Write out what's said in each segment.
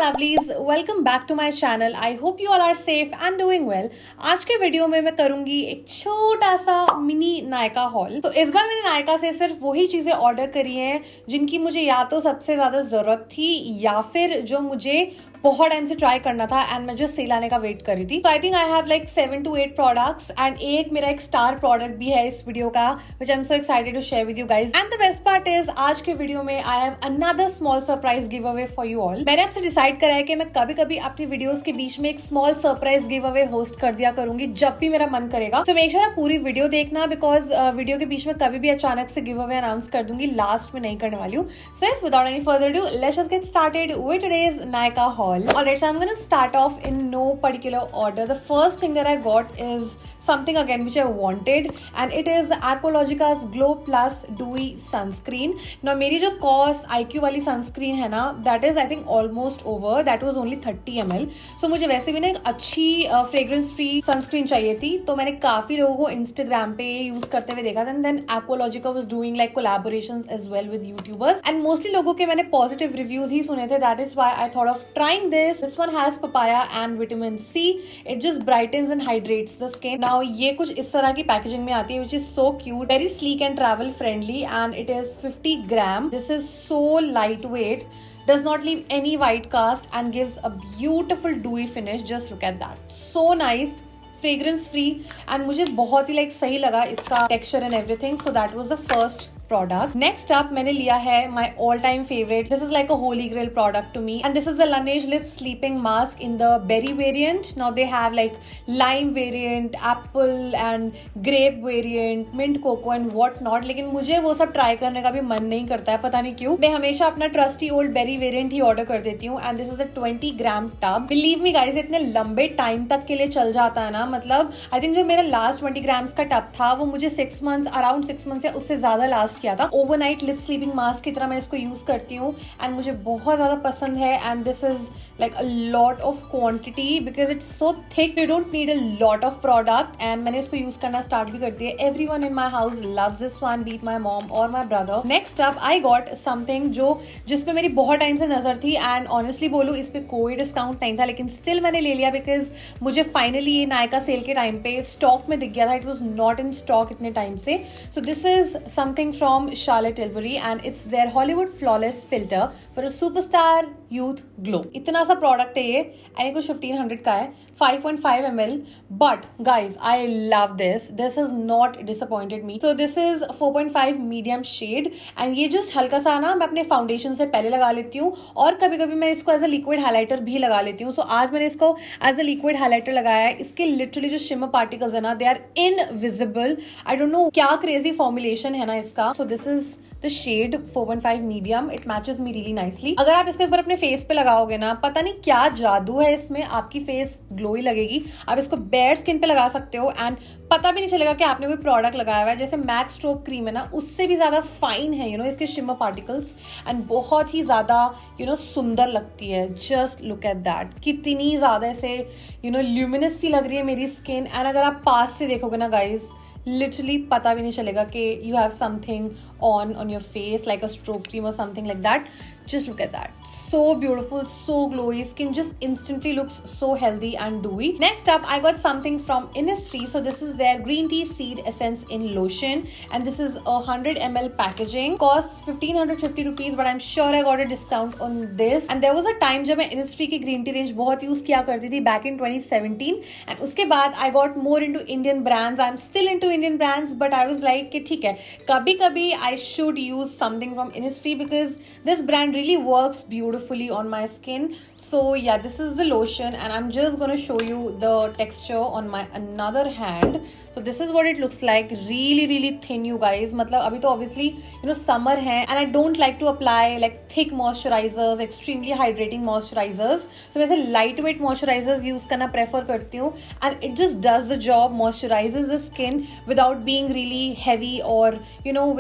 Lovelies, welcome back to my channel. I hope you all are safe and doing well. आज के video में मैं करूंगी एक छोटा सा मिनी नायका हॉल। तो इस बार मैंने नायका से सिर्फ वही चीजें ऑर्डर करी हैं जिनकी मुझे या तो सबसे ज्यादा जरूरत थी या फिर जो मुझे बहुत टाइम से ट्राई करना था एंड मैं जो सेल आने का वेट कर रही थी। तो I think I have like 7 to 8 products and एक मेरा एक स्टार प्रोडक्ट भी है इस वीडियो का, which I am so excited to share with you guys. And the best part is आज के वीडियो में I have another small surprise giveaway for you all. मैंने आपसे डिसाइड करा है कि मैं कभी कभी अपनी वीडियोस के बीच में एक small surprise give away host कर दिया करूंगी जब भी मेरा मन करेगा। तो मेक श्योर आप पूरी वीडियो देखना, बिकॉज वीडियो के बीच में कभी भी अचानक से गिव अवे अनाउंस कर दूंगी, लास्ट में नहीं करने वाली हूँ। So yes, without any further do, let's just get started with today's Nykaa hall. Alright, so I am gonna start off in no particular order. The first thing that I got is something again which I wanted, and it is Aqualogica's Glow Plus Dewy Sunscreen. Now मेरी जो COS IQ वाली sunscreen है ना, that is I think almost over. That was only 30 ml. So मुझे वैसे भी ना एक अच्छी fragrance free sunscreen चाहिए थी, तो मैंने काफी लोगों को Instagram पे यूज करते हुए देखा था, and then Aqualogica was doing like collaborations as well with YouTubers, and mostly लोगों के मैंने positive reviews ही सुने थे. That is why I thought of trying this. This one has papaya and vitamin C. It just brightens and hydrates the skin. Now ये कुछ इस तरह की पैकेजिंग में आती है, which is so cute, very sleek and travel friendly, and it is 50 gram. This is so lightweight, does not leave any white cast and gives a beautiful dewy finish. Just look at that, so nice, fragrance free, and मुझे बहुत ही like सही लगा इसका texture and everything. So that was the first product. Next up मैंने लिया है my all time favorite. This is like a holy grail product to me, and this is the Laneige Lips Sleeping Mask in the berry variant. Now they have like lime variant, apple and grape variant, mint cocoa and what not. लेकिन मुझे वो सब try करने का भी मन नहीं करता है, पता नहीं क्यों। मैं हमेशा अपना ट्रस्टी ओल्ड बेरी वेरिएंट ही ऑर्डर कर देती हूँ, and this is a 20 gram tub. Believe me guys, इतने लंबे टाइम तक के लिए चल जाता है ना। मतलब आई थिंक जो मेरा लास्ट 20 ग्राम्स का टब था वो मुझे 6 मंथ्स, अराउंड 6 मंथ्स या उससे ज्यादा लास्ट किया था। ओवरनाइट लिप स्लीपिंग मास्क की तरह मैं इसको यूज करती हूँ, एंड मुझे बहुत ज्यादा पसंद है। And this is like a lot of quantity because it's so thick, you don't need a lot of product, and मैंने इसको यूज करना स्टार्ट भी कर दिया। Everyone in my house loves this one, beat my mom और my brother. Next up I got something जो जिसपे मेरी बहुत टाइम से नजर थी, एंड ऑनेस्टली बोलूं इस पे कोई डिस्काउंट नहीं था, लेकिन स्टिल मैंने ले लिया बिकॉज मुझे फाइनली ये नायका सेल के टाइम पे स्टॉक में दिख गया था। It was not in stock इतने टाइम से। So this is something from Charlotte Tilbury, and it's their Hollywood Flawless Filter for a superstar youth glow. इतना सा प्रोडक्ट है ये, एंड कुछ 1500 का है, 5.5 ml. But guys, I love this. This has not disappointed me. So this is 4.5 medium shade, and ये just हल्का सा ना मैं अपने फाउंडेशन से पहले लगा लेती हूँ, और कभी कभी मैं इसको एज अ लिक्विड हाइलाइटर भी लगा लेती हूँ। So आज मैंने इसको एज अ लिक्विड हाइलाइटर लगाया है। इसके लिटरली जो शिमर पार्टिकल्स है ना, they are invisible. I don't know क्या क्रेजी फॉर्मुलेशन है ना इसका। So this is the shade 4.5 medium. It matches me really nicely. अगर आप इसको एक बार अपने फेस पे लगाओगे ना, पता नहीं क्या जादू है इसमें, आपकी फेस ग्लोई लगेगी। आप इसको बेयर स्किन पे लगा सकते हो, एंड पता भी नहीं चलेगा कि आपने कोई प्रोडक्ट लगाया हुआ है। जैसे मैक्स स्ट्रोब क्रीम है ना, उससे भी ज्यादा फाइन है इसके शिमर पार्टिकल्स, एंड बहुत ही ज्यादा सुंदर लगती है। जस्ट लुक एट दैट, कितनी ज्यादा ऐसे ल्यूमिनस सी लग रही है मेरी स्किन। एंड अगर आप पास से देखोगे ना गाइज, लिटरली पता भी नहीं चलेगा कि you have something on your face like a stroke cream or something like that. Just look at that, so beautiful, so glowy. Skin just instantly looks so healthy and dewy. Next up I got something from Innisfree. So this is their green tea seed essence in lotion, and this is a 100 ml packaging. Costs 1550 rupees, but I'm sure I got a discount on this. And there was a time जब मैं Innisfree की green tea range बहुत use किया करती थी back in 2017, and उसके बाद I got more into Indian brands. I'm still into Indian brands, but I was like कि ठीक है, कभी कभी I should use something from Innisfree because this brand really works beautifully on my skin. So yeah, this is the lotion, and I'm just going to show you the texture on my another hand. So this is what it looks like. really thin, you guys. मतलब अभी तो obviously summer है, and I don't like to apply like thick moisturizers, extremely hydrating moisturizers. So वैसे lightweight moisturizers use करना prefer करती हूँ, and it just does the job, moisturizes the skin without being really heavy or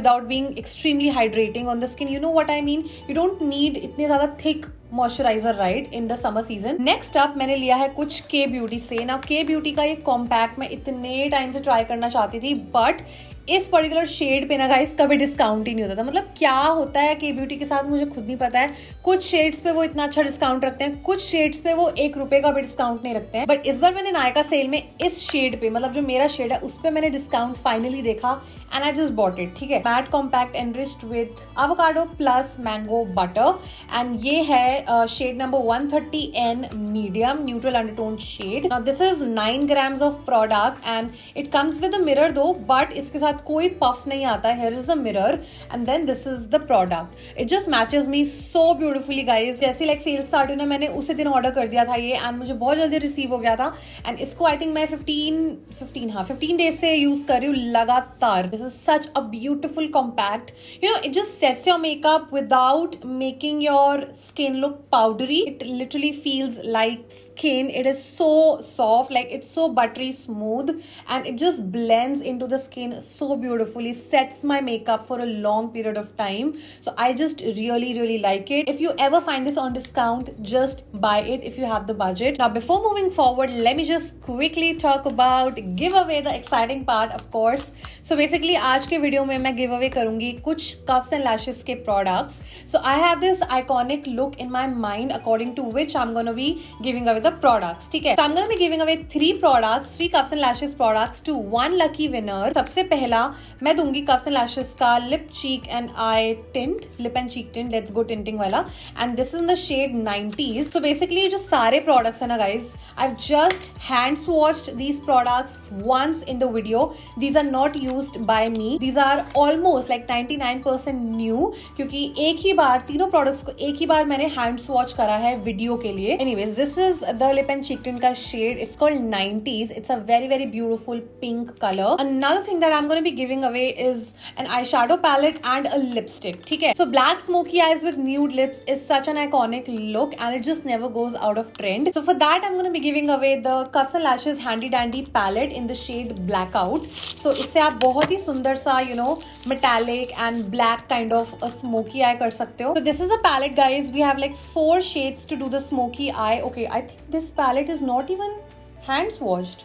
without being extremely hydrating on the skin. You know what I mean? You don't need इतने ज़्यादा thick moisturiser right in the summer season. Next up मैंने लिया है कुछ के beauty से. ना के ब्यूटी का ये कॉम्पैक्ट मैं इतने टाइम से ट्राई करना चाहती थी, बट इस पर्टिकुलर शेड पे ना गाइस कभी डिस्काउंट ही नहीं होता था। मतलब क्या होता है के ब्यूटी के साथ मुझे खुद नहीं पता है। कुछ शेड्स पे वो इतना अच्छा डिस्काउंट रखते हैं, कुछ शेड्स पे वो 1 रुपए का भी डिस्काउंट नहीं रखते हैं। बट इस बार मैंने नायका सेल में इस शेड पे, मतलब जो मेरा शेड है उस पे मैंने डिस्काउंट फाइनली देखा and I just bought it. ठीक है, matte compact enriched with avocado plus mango butter and ये है shade number 130N medium neutral undertone shade. Now this is 9 grams of product and it comes with a mirror though, but इसके साथ कोई puff नहीं आता। Here is the mirror and then this is the product. It just matches me so beautifully guys. जैसे like cell start हुई ना, मैंने उसी दिन ऑर्डर कर दिया था ये एंड मुझे बहुत जल्दी रिसीव हो गया था एंड इसको आई थिंक मैं 15 डेज से यूज कर रही हूँ लगातार। This is such a beautiful compact, you know, it just sets your makeup without making your skin look powdery. It literally feels like skin. It is so soft, like it's so buttery smooth and it just blends into the skin so beautifully, sets my makeup for a long period of time. So I just really like it. If you ever find this on discount, just buy it if you have the budget. Now before moving forward, let me just quickly talk about giveaway, the exciting part of course. So basically आज के video में मैं giveaway करूंगी कुछ cuffs and lashes के products. So I have this iconic look in my mind according to which I'm gonna be giving away the products. ठीक है, so I'm gonna be giving away 3 products, 3 cuffs and lashes products to 1 lucky winner. सबसे पहला मैं दूंगी cuffs and lashes का lip cheek and eye tint, lip and cheek tint, let's go tinting वाला, and this is in the shade 90s. So basically जो सारे products है ना guys, I've just hand swatched these products once in the video. These are not used by me. These are almost like 99% new क्योंकि एक ही बार तीनों products को एक ही बार मैंने hand swatch करा है वीडियो के लिए. Anyways, this is the lip and cheek tint का shade. It's called 90s. It's a very beautiful pink color. Another thing that I'm going to be giving away is an eyeshadow palette and a lipstick. ठीक है, so black smoky eyes with nude lips is such an iconic look and it just never goes out of trend. So for that I'm going to be giving away the Cuffs and Lashes Handy Dandy palette in the shade Blackout. So इससे आप बहुत ही सुंदर सा metallic and black kind of a smoky eye कर सकते हो. So this is a palette guys. We have like 4 shades to do the smoky eye. Okay, I think this palette is not even hand swatched.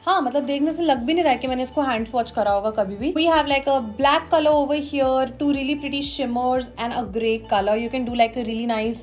हाँ, मतलब देखने से लग भी नहीं रहा है कि मैंने इसको हैंड वॉच करा होगा कभी भी. We have like a black color over here, 2 really pretty shimmers and a grey color. You can do like a really nice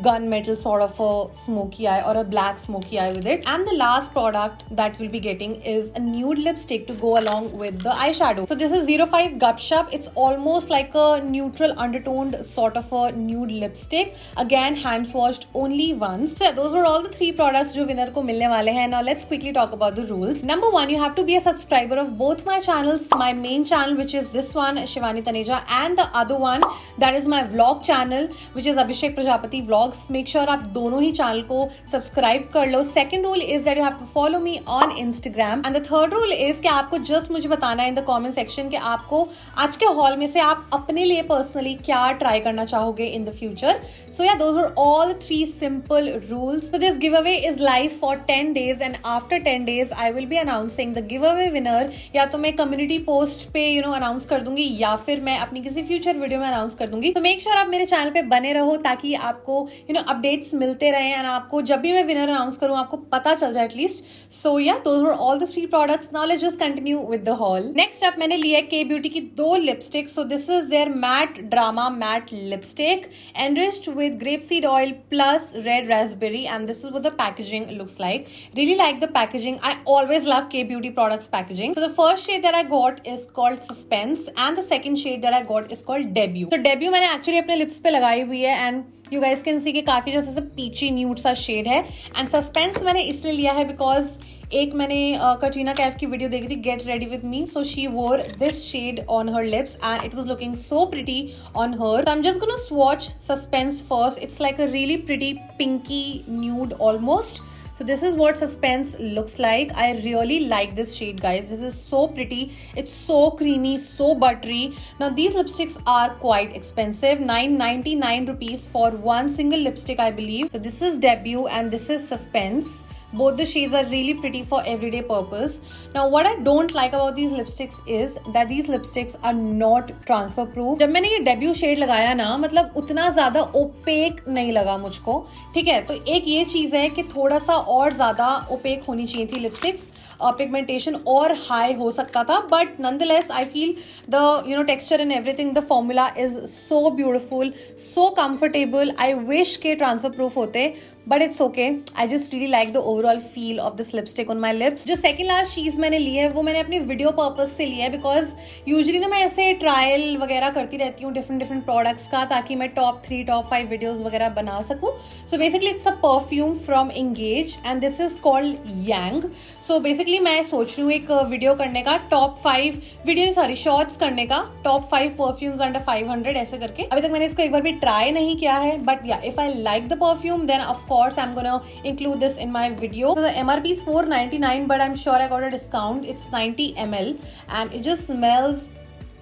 gunmetal sort of a smoky eye or a black smoky eye with it. And the last product that you'll be getting is a nude lipstick to go along with the eyeshadow. So this is 05 Gupshup. It's almost like a neutral undertoned sort of a nude lipstick. Again, hand swatched only once. So those were all the 3 products जो winner को मिलने वाले हैं. Now let's quickly talk about the rules. Number 1, you have to be a subscriber of both my channels, my main channel which is this one Shivani Taneja and the other one that is my vlog channel which is Abhishek Prajapati Vlogs. Make sure आप दोनों ही channel को subscribe कर लो. Second rule is that you have to follow me on Instagram and the third rule is कि आपको just मुझे बताना है in the comment section कि आपको आज के haul में से आप अपने लिए personally क्या try करना चाहोगे in the future. So yeah, those were all the 3 simple rules. So this giveaway is live for 10 days and after 10 days I will be announcing the giveaway winner. या तो मैं community post पे announce कर दूंगी या फिर मैं अपनी किसी future video में announce कर दूंगी. तो make sure आप मेरे channel पे बने रहो ताकि आपको updates मिलते रहें and आपको जब भी मैं winner announce करूँ आपको पता चल जाए at least. So yeah, those were all the 3 products. Now let's just continue with the haul. Next up मैंने लिया है K-Beauty की 2 lipsticks. So this is their matte drama matte lipstick enriched with grapeseed oil plus red raspberry and this is what the packaging looks like. Really like the packaging. I always love K-Beauty products packaging. So the first shade that I got is called Suspense and the second shade that I got is called Debut. So Debut मैंने actually अपने lips पे लगाई हुई है and you guys can see कि काफी जैसे से peachy nude सा shade है and Suspense मैंने इसलिए लिया है because एक मैंने कटरीना कैफ की वीडियो देखी थी Get Ready With Me, so she wore this shade on her lips and it was looking so pretty on her. So I'm just gonna swatch Suspense first. It's like a really pretty pinky nude almost. So this is what Suspense looks like. I really like this shade guys. This is so pretty. It's so creamy, so buttery. Now these lipsticks are quite expensive. 999 rupees for one single lipstick I believe. So this is Debut and this is Suspense. Both the shades are really pretty for everyday purpose. Now what I don't like about these lipsticks is that these lipsticks are not transfer proof. जब मैंने ये debut shade लगाया ना मतलब उतना ज़्यादा OPEC नहीं लगा मुझको. ठीक है, तो एक ये चीज़ है कि थोड़ा सा और ज़्यादा ओपेक होनी चाहिए थी लिपस्टिक्स. पिगमेंटेशन और हाई हो सकता था, but nonetheless I feel the texture and everything, the formula is so beautiful, so comfortable. I wish के ट्रांसफर प्रूफ होते, but it's okay. I just really like the overall feel of this lipstick on my lips. जो second last चीज मैंने ली है वो मैंने अपनी video purpose से लिया है, बिकॉज यूजुअली ना मैं ऐसे ट्रायल वगैरह करती रहती हूँ डिफरेंट प्रोडक्ट्स का, ताकि मैं टॉप 3 टॉप 5 वीडियोज वगैरह बना सकूँ. So basically it's a perfume from engage and this is called Yang. So basically मैं सोच रही हूँ एक वीडियो करने का, टॉप 5 वीडियो सॉरी शॉर्ट्स करने का, टॉप 5 परफ्यूम्स अंडर 500 ऐसे करके. अभी तक मैंने इसको एक बार भी ट्राई नहीं किया है, बट या if I like the perfume then of course I'm gonna include this in my video. So the MRP is $4.99, but I'm sure I got a discount. It's 90 ml and it just smells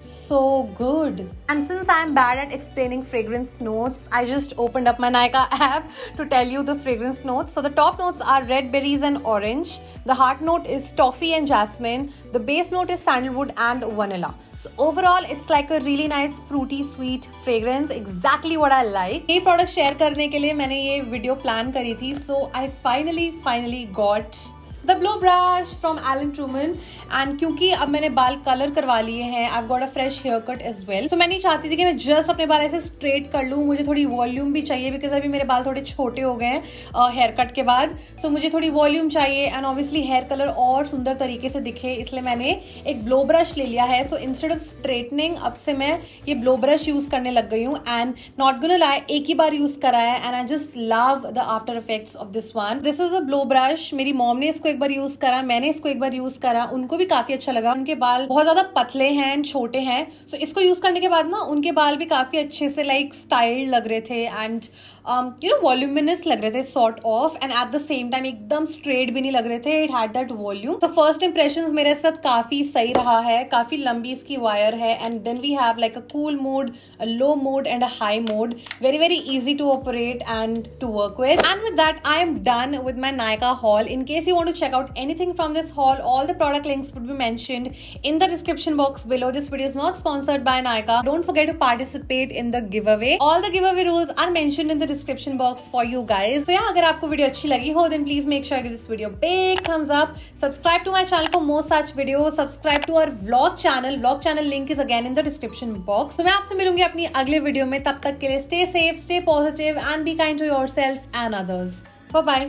so good. And since I'm bad at explaining fragrance notes, I just opened up my Nykaa app to tell you the fragrance notes. So the top notes are red berries and orange. The heart note is toffee and jasmine. The base note is sandalwood and vanilla. So overall it's like a really nice fruity sweet fragrance, exactly what I like. ये product share करने के लिए मैंने ये video plan करी थी. So I finally got the blow brush from Alan Truman. And क्योंकि अब मैंने बाल कलर करवा लिए हैं, I got a fresh haircut as well. So मैं नहीं चाहती थी कि मैं जस्ट अपने बाल ऐसे स्ट्रेट कर लूँ, मुझे थोड़ी वॉल्यूम भी चाहिए, बिकॉज अभी मेरे बाल थोड़े छोटे हो गए हैं हेयर कट के बाद. सो मुझे थोड़ी वॉल्यूम चाहिए एंड ऑब्वियसली हेयर कलर और सुंदर तरीके से दिखे, इसलिए मैंने एक ब्लो ब्रश ले लिया है. सो इंस्टेड ऑफ स्ट्रेटनिंग अब से मैं ये ब्लो ब्रश यूज करने लग गई हूँ. एंड नॉट गोना लाई, एक ही बार यूज करा है and I just love the after effects of this one. This is a blow brush. मेरी मॉम ने इसको एक बार यूज करा, मैंने इसको एक बार यूज करा, उनको भी काफी अच्छा लगा. उनके बाल बहुत ज्यादा पतले हैं एंड छोटे हैं, सो इसको यूज करने के बाद ना उनके बाल भी काफी अच्छे से लाइक स्टाइल्ड लग रहे थे एंड वॉल्यूमिनस लग रहे थे sort of, and at the same time एकदम स्ट्रेट भी नहीं लग रहे थे. It had that volume. तो फर्स्ट इंप्रेशंस मेरे साथ काफी सही रहा है. काफी लंबी इसकी वायर है and then we have like a cool mode, a low mode and a high mode. Very easy to operate and to work with. And with that I am done with my Nykaa haul. In case you want to check out anything from this haul, all the product links would be mentioned in the description box below. This video is not sponsored by Nykaa. Don't forget to participate in the giveaway. All the giveaway rules are mentioned in the description box for you guys. So yeah, अगर आपको video अच्छी लगी हो then please make sure you give this video a big thumbs up. Subscribe to my channel for more such videos. Subscribe to our vlog channel. Vlog channel link is again in the description box. तो मैं आपसे मिलूंगी अपनी अगले video में. तब तक के लिए stay safe, stay positive and be kind to yourself and others. Bye bye.